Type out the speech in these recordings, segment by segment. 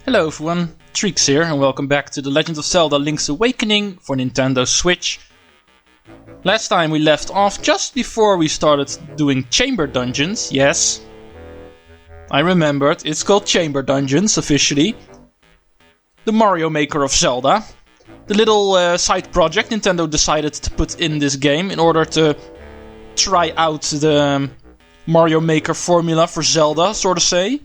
Hello everyone, Treecks here and welcome back to The Legend of Zelda Link's Awakening for Nintendo Switch. Last time we left off just before we started doing chamber dungeons, yes. I remembered, it's called chamber dungeons officially. The Mario Maker of Zelda. The little side project Nintendo decided to put in this game in order to try out the Mario Maker formula for Zelda, so to say.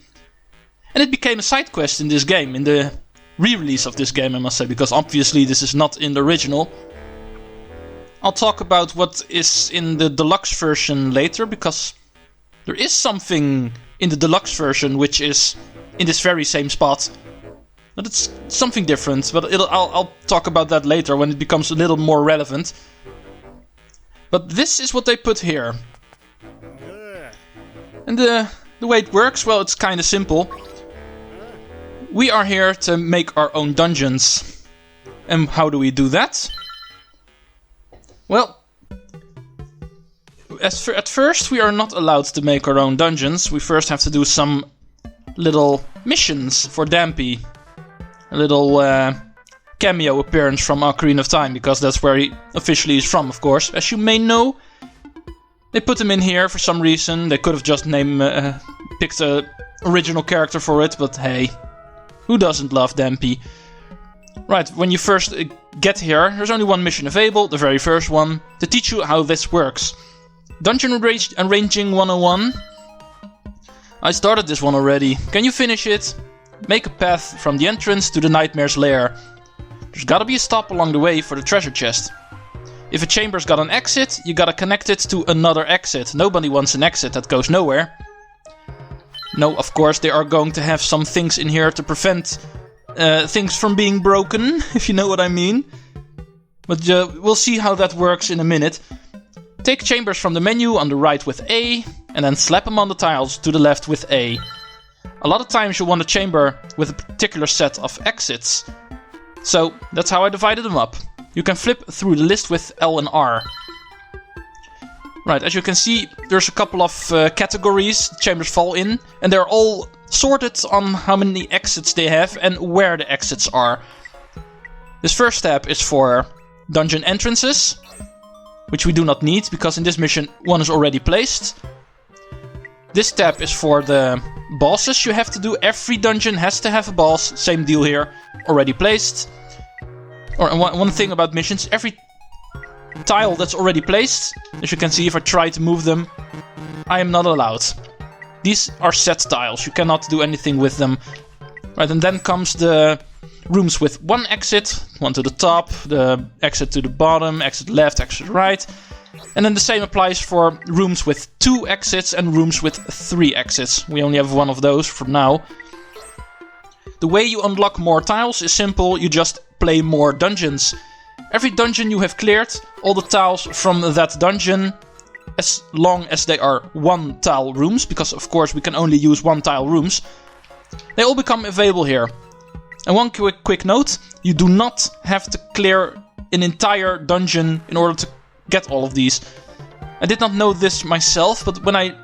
And it became a side quest in this game, in the re-release of this game, I must say, because obviously this is not in the original. I'll talk about what is in the deluxe version later, because there is something in the deluxe version which is in this very same spot. But it's something different, but I'll talk about that later when it becomes a little more relevant. But this is what they put here. And the way it works, well, it's kind of simple. We are here to make our own dungeons. And how do we do that? Well, at first we are not allowed to make our own dungeons. We first have to do some little missions for Dampé. A little cameo appearance from Ocarina of Time, because that's where he officially is from, of course. As you may know, they put him in here for some reason. They could have just picked an original character for it, but hey. Who doesn't love Dampé? Right, when you first get here, there's only one mission available, the very first one, to teach you how this works. Dungeon Arranging 101. I started this one already. Can you finish it? Make a path from the entrance to the Nightmare's lair. There's gotta be a stop along the way for the treasure chest. If a chamber's got an exit, you gotta connect it to another exit. Nobody wants an exit that goes nowhere. No, of course, they are going to have some things in here to prevent things from being broken, if you know what I mean. But we'll see how that works in a minute. Take chambers from the menu on the right with A, and then slap them on the tiles to the left with A. A lot of times you want a chamber with a particular set of exits. So, that's how I divided them up. You can flip through the list with L and R. Right, as you can see, there's a couple of categories chambers fall in, and they're all sorted on how many exits they have and where the exits are. This first tab is for dungeon entrances, which we do not need, because in this mission one is already placed. This tab is for the bosses you have to do. Every dungeon has to have a boss, same deal here, already placed. Or one thing about missions, every tile that's already placed, as you can see if I try to move them, I am not allowed. These are set tiles, you cannot do anything with them. Right, and then comes the rooms with one exit, one to the top, the exit to the bottom, exit left, exit right. And then the same applies for rooms with 2 exits and rooms with 3 exits. We only have one of those for now. The way you unlock more tiles is simple, you just play more dungeons. Every dungeon you have cleared, all the tiles from that dungeon, as long as they are 1 tile rooms, because of course we can only use 1 tile rooms, they all become available here. And one quick note, you do not have to clear an entire dungeon in order to get all of these. I did not know this myself, but when I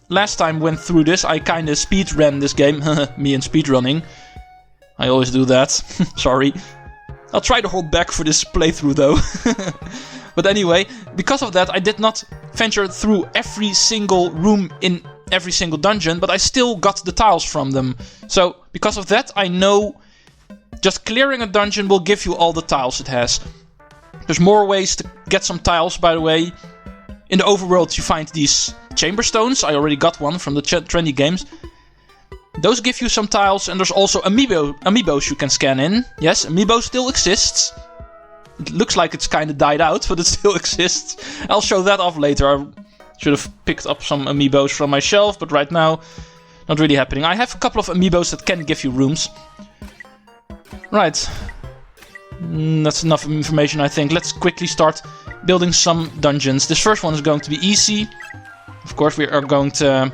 last time went through this, I kinda speedran this game. Me and speedrunning. I always do that. Sorry. I'll try to hold back for this playthrough though. But anyway, because of that I did not venture through every single room in every single dungeon, but I still got the tiles from them. So, because of that I know just clearing a dungeon will give you all the tiles it has. There's more ways to get some tiles, by the way. In the overworld you find these chamber stones. I already got one from the trendy games. Those give you some tiles, and there's also amiibos you can scan in. Yes, amiibo still exists. It looks like it's kind of died out, but it still exists. I'll show that off later. I should have picked up some amiibos from my shelf, but right now, not really happening. I have a couple of amiibos that can give you rooms. Right. That's enough information, I think. Let's quickly start building some dungeons. This first one is going to be easy. Of course, we are going to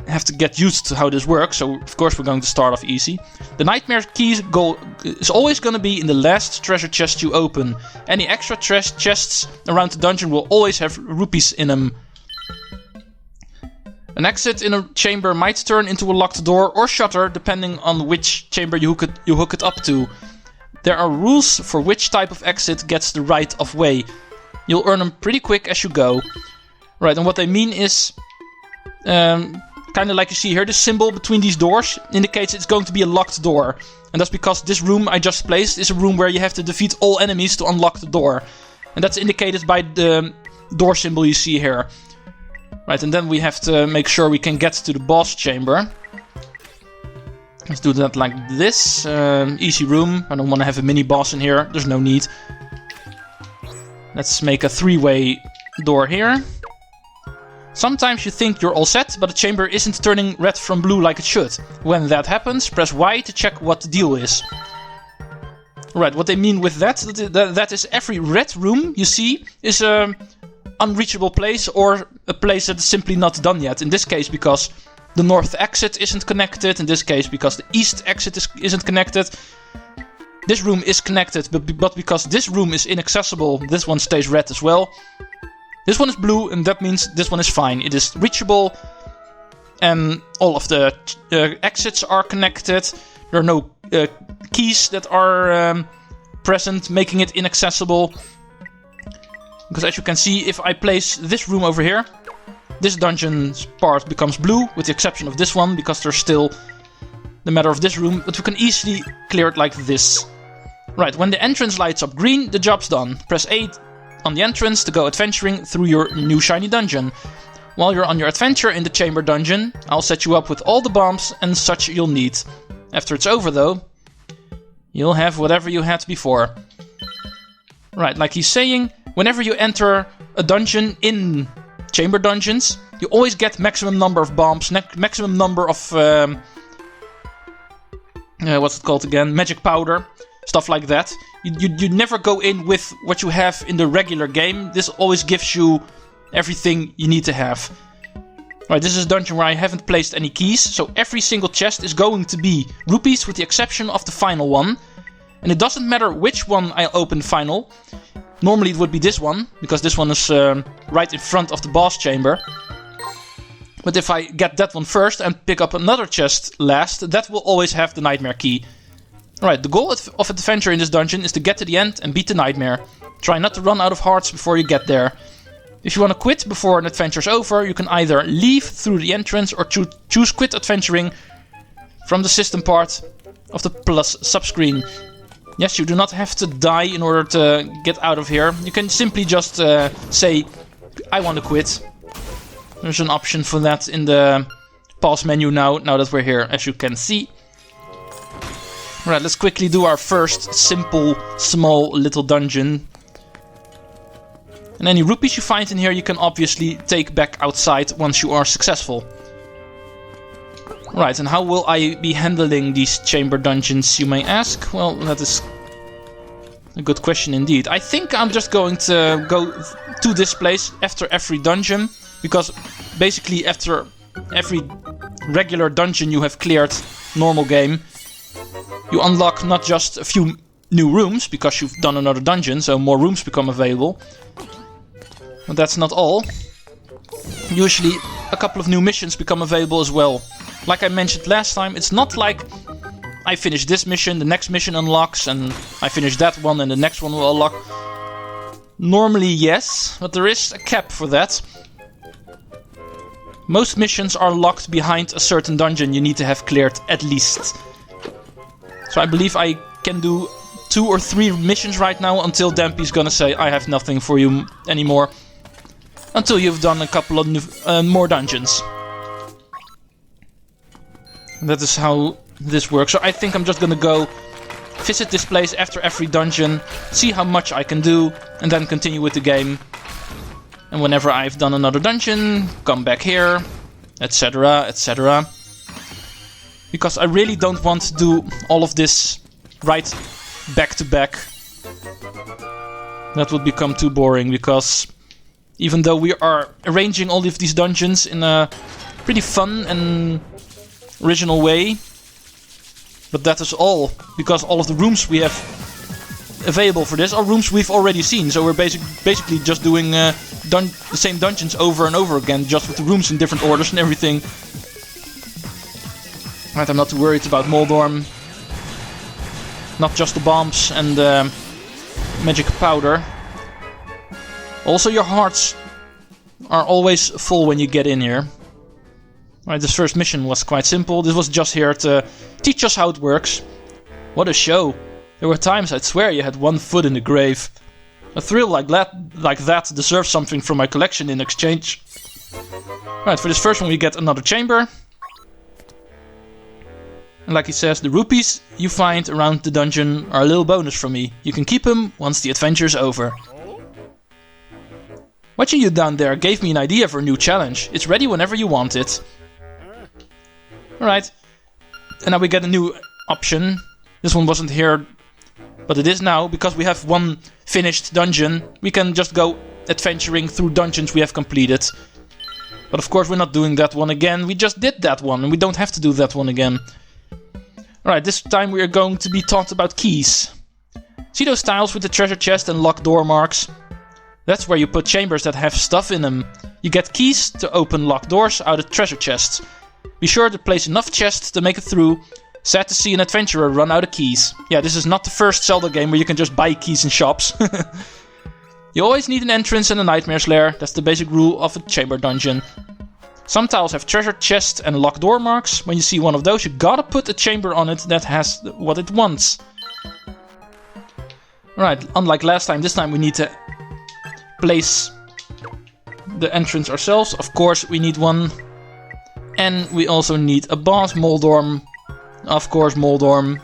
have to get used to how this works, so of course we're going to start off easy. The Nightmare Key's goal is always going to be in the last treasure chest you open. Any extra chests around the dungeon will always have rupees in them. An exit in a chamber might turn into a locked door or shutter, depending on which chamber you hook it up to. There are rules for which type of exit gets the right of way. You'll earn them pretty quick as you go. Right, and what they mean is... kind of like you see here, the symbol between these doors indicates it's going to be a locked door. And that's because this room I just placed is a room where you have to defeat all enemies to unlock the door. And that's indicated by the door symbol you see here. Right, and then we have to make sure we can get to the boss chamber. Let's do that like this. Easy room. I don't want to have a mini boss in here. There's no need. Let's make a 3-way door here. Sometimes you think you're all set, but the chamber isn't turning red from blue like it should. When that happens, press Y to check what the deal is. Right, what they mean with that is every red room you see is a unreachable place or a place that is simply not done yet. In this case, because the north exit isn't connected. In this case, because the east exit isn't connected. This room is connected, but because this room is inaccessible, this one stays red as well. This one is blue, and that means this one is fine. It is reachable, and all of the exits are connected. There are no keys that are present, making it inaccessible. Because as you can see, if I place this room over here, this dungeon's part becomes blue, with the exception of this one, because there's still the matter of this room, but we can easily clear it like this. Right, when the entrance lights up green, the job's done. Press A on the entrance to go adventuring through your new shiny dungeon. While you're on your adventure in the chamber dungeon, I'll set you up with all the bombs and such you'll need. After it's over though, you'll have whatever you had before. Right, like he's saying, whenever you enter a dungeon in chamber dungeons, you always get maximum number of bombs, maximum number of... what's it called again? Magic powder. Stuff like that. You never go in with what you have in the regular game. This always gives you everything you need to have. Right, this is a dungeon where I haven't placed any keys, so every single chest is going to be rupees with the exception of the final one. And it doesn't matter which one I open final. Normally it would be this one, because this one is right in front of the boss chamber. But if I get that one first and pick up another chest last, that will always have the nightmare key. Right, the goal of adventure in this dungeon is to get to the end and beat the nightmare. Try not to run out of hearts before you get there. If you want to quit before an adventure's over, you can either leave through the entrance or choose quit adventuring from the system part of the plus subscreen. Yes, you do not have to die in order to get out of here. You can simply just say, I want to quit. There's an option for that in the pause menu now that we're here, as you can see. Right, let's quickly do our first simple, small, little dungeon. And any rupees you find in here you can obviously take back outside once you are successful. Right, and how will I be handling these chamber dungeons, you may ask? Well, that is a good question indeed. I think I'm just going to go to this place after every dungeon. Because basically after every regular dungeon you have cleared, normal game, you unlock not just a few new rooms, because you've done another dungeon, so more rooms become available. But that's not all. Usually a couple of new missions become available as well. Like I mentioned last time, it's not like I finish this mission, the next mission unlocks, and I finish that one and the next one will unlock. Normally yes, but there is a cap for that. Most missions are locked behind a certain dungeon you need to have cleared at least. So I believe I can do 2 or 3 missions right now until Dampé's gonna say I have nothing for you anymore. Until you've done a couple of more dungeons. That is how this works. So I think I'm just gonna go visit this place after every dungeon, see how much I can do, and then continue with the game. And whenever I've done another dungeon, come back here, etc, etc. Because I really don't want to do all of this right back to back. That would become too boring, because even though we are arranging all of these dungeons in a pretty fun and original way, but that is all, because all of the rooms we have available for this are rooms we've already seen. So we're basically just doing the same dungeons over and over again, just with the rooms in different orders and everything. Right, I'm not too worried about Moldorm. Not just the bombs and magic powder. Also, your hearts are always full when you get in here. Right, this first mission was quite simple. This was just here to teach us how it works. What a show. There were times I'd swear you had one foot in the grave. A thrill like that deserves something from my collection in exchange. Right, for this first one we get another chamber. And like he says, the rupees you find around the dungeon are a little bonus from me. You can keep them once the adventure's over. Watching you down there gave me an idea for a new challenge. It's ready whenever you want it. Alright. And now we get a new option. This one wasn't here, but it is now. Because we have one finished dungeon, we can just go adventuring through dungeons we have completed. But of course we're not doing that one again. We just did that one, and we don't have to do that one again. Alright, this time we are going to be taught about keys. See those tiles with the treasure chest and locked door marks? That's where you put chambers that have stuff in them. You get keys to open locked doors out of treasure chests. Be sure to place enough chests to make it through. Sad to see an adventurer run out of keys. Yeah, this is not the first Zelda game where you can just buy keys in shops. You always need an entrance and a nightmare's lair. That's the basic rule of a chamber dungeon. Some tiles have treasure chests and locked door marks. When you see one of those, you gotta put a chamber on it that has what it wants. Right, unlike last time, this time we need to place the entrance ourselves. Of course, we need one. And we also need a boss, Moldorm. Of course, Moldorm.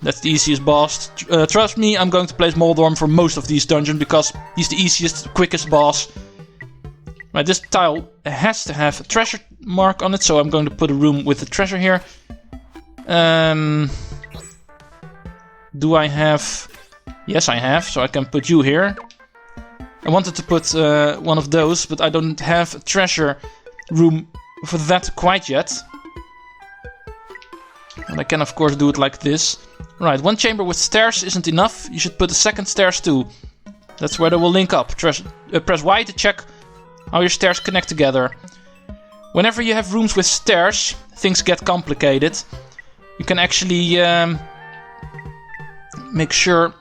That's the easiest boss. Trust me, I'm going to place Moldorm for most of these dungeons because he's the easiest, quickest boss. Right, this tile has to have a treasure mark on it, so I'm going to put a room with the treasure here. Do I have... Yes, I have, so I can put you here. I wanted to put one of those, but I don't have a treasure room for that quite yet. And I can of course do it like this. Right, one chamber with stairs isn't enough. You should put a second stairs too. That's where they will link up. Press Y to check how your stairs connect together. Whenever you have rooms with stairs, things get complicated. You can actually make sure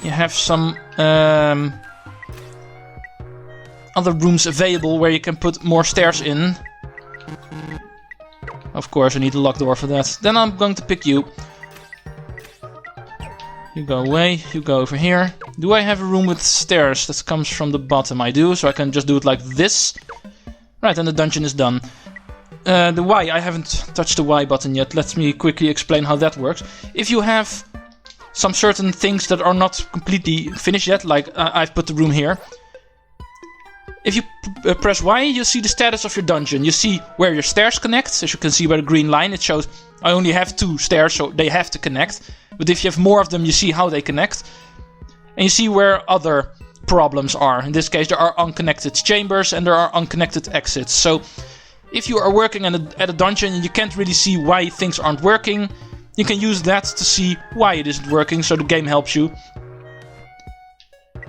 you have some other rooms available where you can put more stairs in. Of course, I need a locked door for that. Then I'm going to pick you. You go away, you go over here. Do I have a room with stairs that comes from the bottom? I do, so I can just do it like this. Right, and the dungeon is done. The Y, I haven't touched the Y button yet. Let me quickly explain how that works. If you have some certain things that are not completely finished yet, like I've put the room here. If you press Y, you see the status of your dungeon. You see where your stairs connect. As you can see by the green line, it shows I only have 2 stairs, so they have to connect. But if you have more of them, you see how they connect. And you see where other problems are. In this case, there are unconnected chambers and there are unconnected exits. So if you are working at a dungeon and you can't really see why things aren't working, you can use that to see why it isn't working, so the game helps you.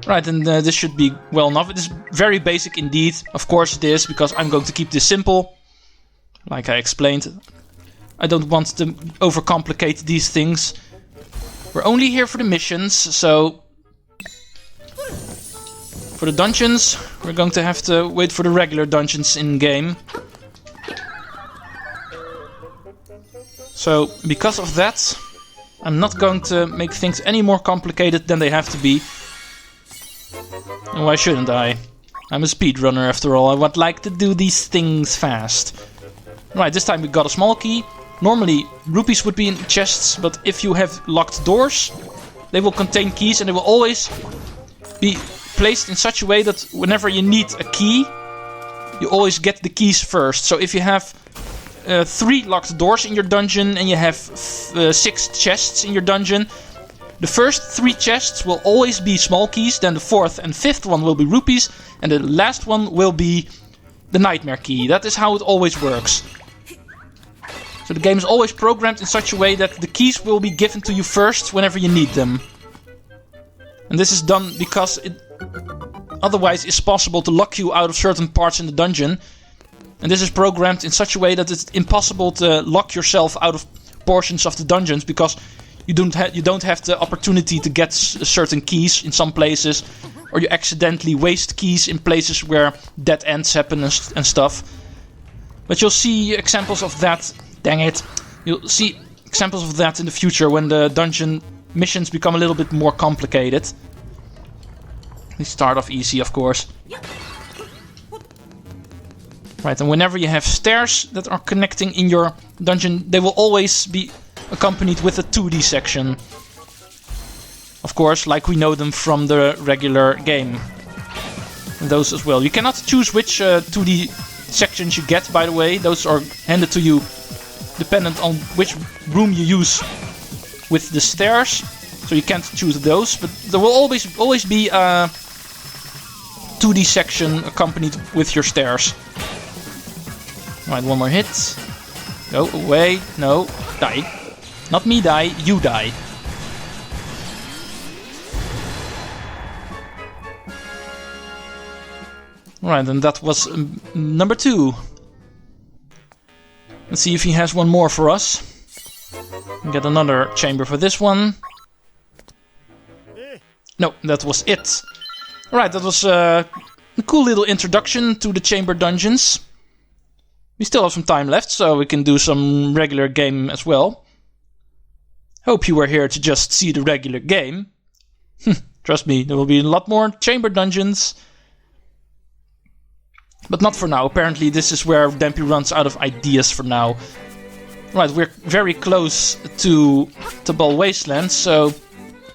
Right, and this should be well enough. It is very basic indeed. Of course it is, because I'm going to keep this simple. Like I explained. I don't want to overcomplicate these things. We're only here for the missions, so... For the dungeons, we're going to have to wait for the regular dungeons in-game. So, because of that, I'm not going to make things any more complicated than they have to be. And why shouldn't I? I'm a speedrunner after all. I would like to do these things fast. Right, this time we got a small key. Normally, rupees would be in chests, but if you have locked doors, they will contain keys and they will always be placed in such a way that whenever you need a key, you always get the keys first. So if you have 3 locked doors in your dungeon and you have 6 chests in your dungeon, the first 3 chests will always be small keys, then the 4th and 5th one will be rupees, and the last one will be the nightmare key. That is how it always works. So the game is always programmed in such a way that the keys will be given to you first whenever you need them. And this is done because it otherwise is possible to lock you out of certain parts in the dungeon. And this is programmed in such a way that it's impossible to lock yourself out of portions of the dungeons because you don't have the opportunity to get certain keys in some places, or you accidentally waste keys in places where dead ends happen and stuff. But you'll see examples of that. Dang it! You'll see examples of that in the future when the dungeon missions become a little bit more complicated. They start off easy, of course. Right, and whenever you have stairs that are connecting in your dungeon, they will always be accompanied with a 2D section. Of course, like we know them from the regular game. And those as well. You cannot choose which 2D sections you get, by the way. Those are handed to you dependent on which room you use with the stairs. So you can't choose those, but there will always be a 2D section accompanied with your stairs. Right, one more hit. Go away. No, die. Not me die, you die. Right, and that was number 2. Let's see if he has one more for us. Get another chamber for this one. No, that was it. Right, that was a cool little introduction to the chamber dungeons. We still have some time left, so we can do some regular game as well. Hope you were here to just see the regular game. Trust me, there will be a lot more chamber dungeons. But not for now. Apparently this is where Dampé runs out of ideas for now. Right, we're very close to Tabahl Wasteland, so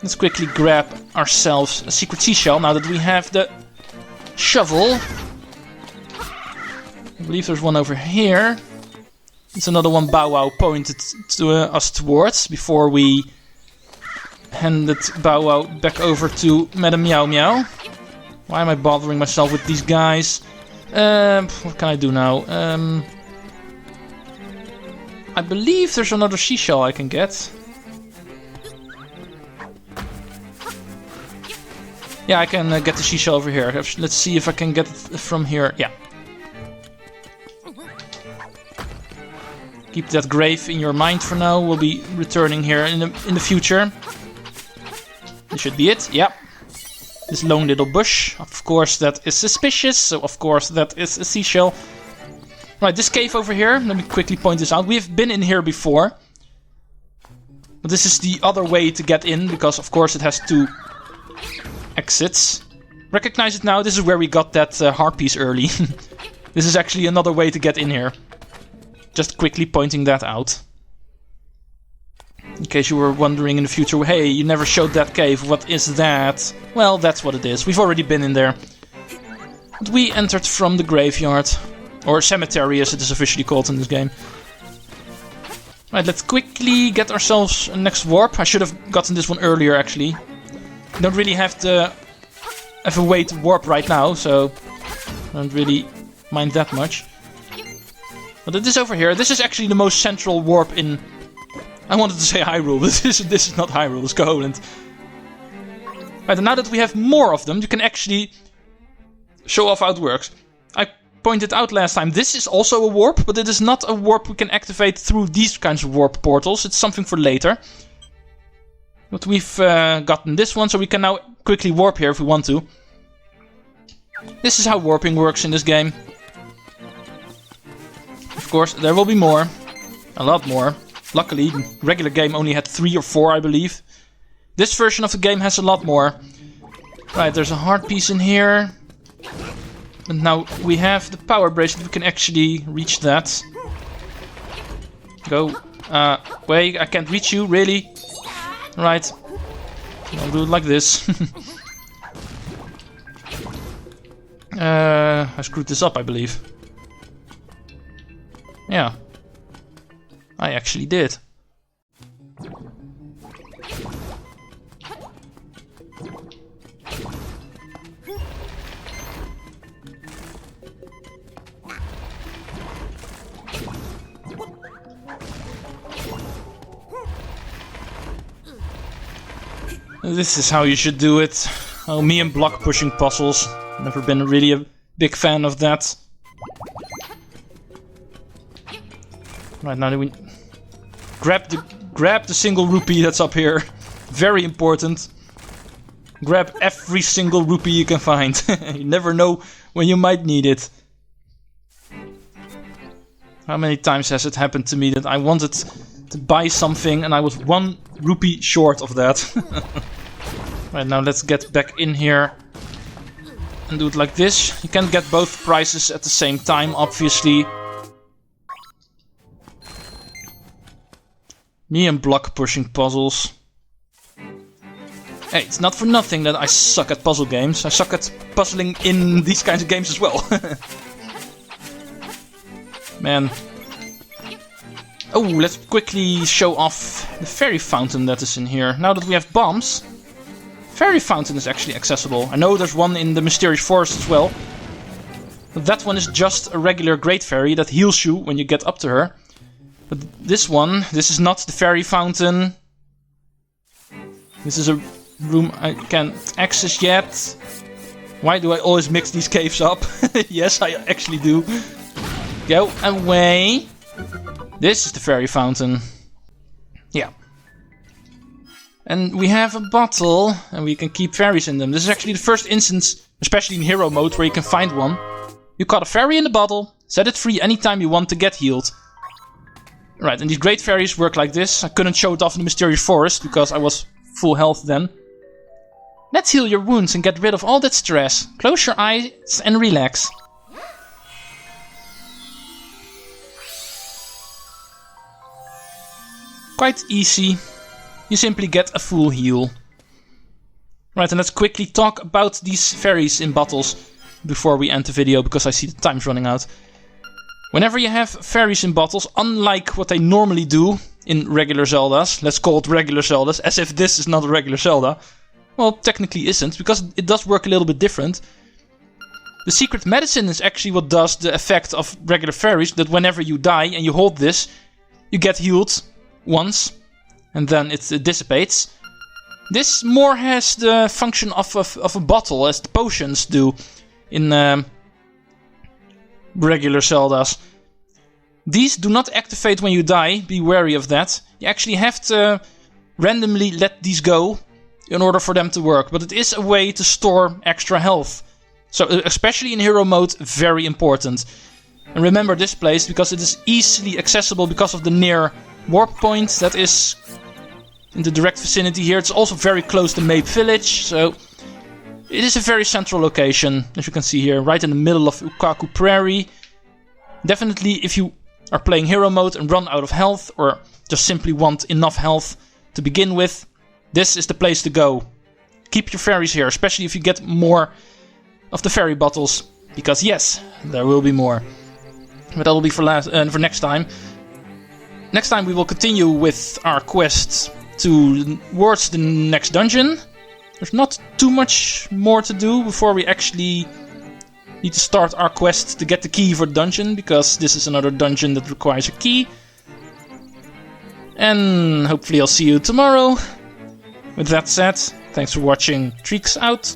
let's quickly grab ourselves a secret seashell now that we have the shovel. I believe there's one over here. It's another one Bow Wow pointed to us towards before we handed Bow Wow back over to Madame Meow Meow. Why am I bothering myself with these guys? What can I do now? I believe there's another seashell I can get. Yeah, I can get the seashell over here. Let's see if I can get it from here. Yeah. Keep that grave in your mind for now. We'll be returning here in the future. This should be it. Yeah. This lone little bush. Of course, that is suspicious. So, of course, that is a seashell. Right, this cave over here. Let me quickly point this out. We've been in here before. But this is the other way to get in. Because, of course, it has 2 exits. Recognize it now. This is where we got that heart piece early. This is actually another way to get in here. Just quickly pointing that out. In case you were wondering in the future, hey, you never showed that cave, what is that? Well, that's what it is. We've already been in there. But we entered from the graveyard. Or cemetery, as it is officially called in this game. Right, let's quickly get ourselves a next warp. I should have gotten this one earlier, actually. You don't really have a way to warp right now, so I don't really mind that much. But it is over here. This is actually the most central warp in... I wanted to say Hyrule, but this is not Hyrule, it's Koholint. Right, and now that we have more of them, you can actually show off how it works. I pointed out last time, this is also a warp, but it is not a warp we can activate through these kinds of warp portals. It's something for later. But we've gotten this one, so we can now quickly warp here if we want to. This is how warping works in this game. Of course, there will be more. A lot more. Luckily, the regular game only had 3 or 4, I believe. This version of the game has a lot more. Right, there's a heart piece in here. And now we have the power bracelet. We can actually reach that. Go. Wait, I can't reach you, really? Right. I'll do it like this. I screwed this up, I believe. Yeah. I actually did. This is how you should do it. Oh, me and block pushing puzzles. Never been really a big fan of that. Right, now we grab the single rupee that's up here. Very important. Grab every single rupee you can find. You never know when you might need it. How many times has it happened to me that I wanted to buy something and I was 1 rupee short of that? Right, now let's get back in here and do it like this. You can get both prizes at the same time, obviously. Me and block pushing puzzles. Hey, it's not for nothing that I suck at puzzle games. I suck at puzzling in these kinds of games as well. Man. Oh, let's quickly show off the fairy fountain that is in here. Now that we have bombs, fairy fountain is actually accessible. I know there's one in the mysterious forest as well. But that one is just a regular great fairy that heals you when you get up to her. But this is not the fairy fountain. This is a room I can't access yet. Why do I always mix these caves up? Yes, I actually do. Go away. This is the fairy fountain. Yeah. And we have a bottle, and we can keep fairies in them. This is actually the first instance, especially in hero mode, where you can find one. You caught a fairy in the bottle, set it free anytime you want to get healed. Right, and these great fairies work like this. I couldn't show it off in the mysterious forest because I was full health then. Let's heal your wounds and get rid of all that stress. Close your eyes and relax. Quite easy. You simply get a full heal. Right, and let's quickly talk about these fairies in bottles before we end the video, because I see the time's running out. Whenever you have fairies in bottles, unlike what they normally do in regular Zeldas, let's call it regular Zeldas, as if this is not a regular Zelda. Well, technically isn't, because it does work a little bit different. The secret medicine is actually what does the effect of regular fairies, that whenever you die and you hold this, you get healed once, and then it dissipates. This more has the function of a bottle, as the potions do in regular Zeldas. These do not activate when you die, be wary of that. You actually have to randomly let these go in order for them to work, but it is a way to store extra health. So especially in hero mode, very important. And remember this place because it is easily accessible because of the near warp point that is in the direct vicinity here. It's also very close to Mape Village, so it is a very central location, as you can see here, right in the middle of Ukuku Prairie. Definitely, if you are playing hero mode and run out of health, or just simply want enough health to begin with, this is the place to go. Keep your fairies here, especially if you get more of the fairy bottles, because yes, there will be more. But that will be for next time. Next time we will continue with our quest towards the next dungeon. There's not too much more to do before we actually need to start our quest to get the key for the dungeon, because this is another dungeon that requires a key. And hopefully I'll see you tomorrow. With that said, thanks for watching. Treecks out.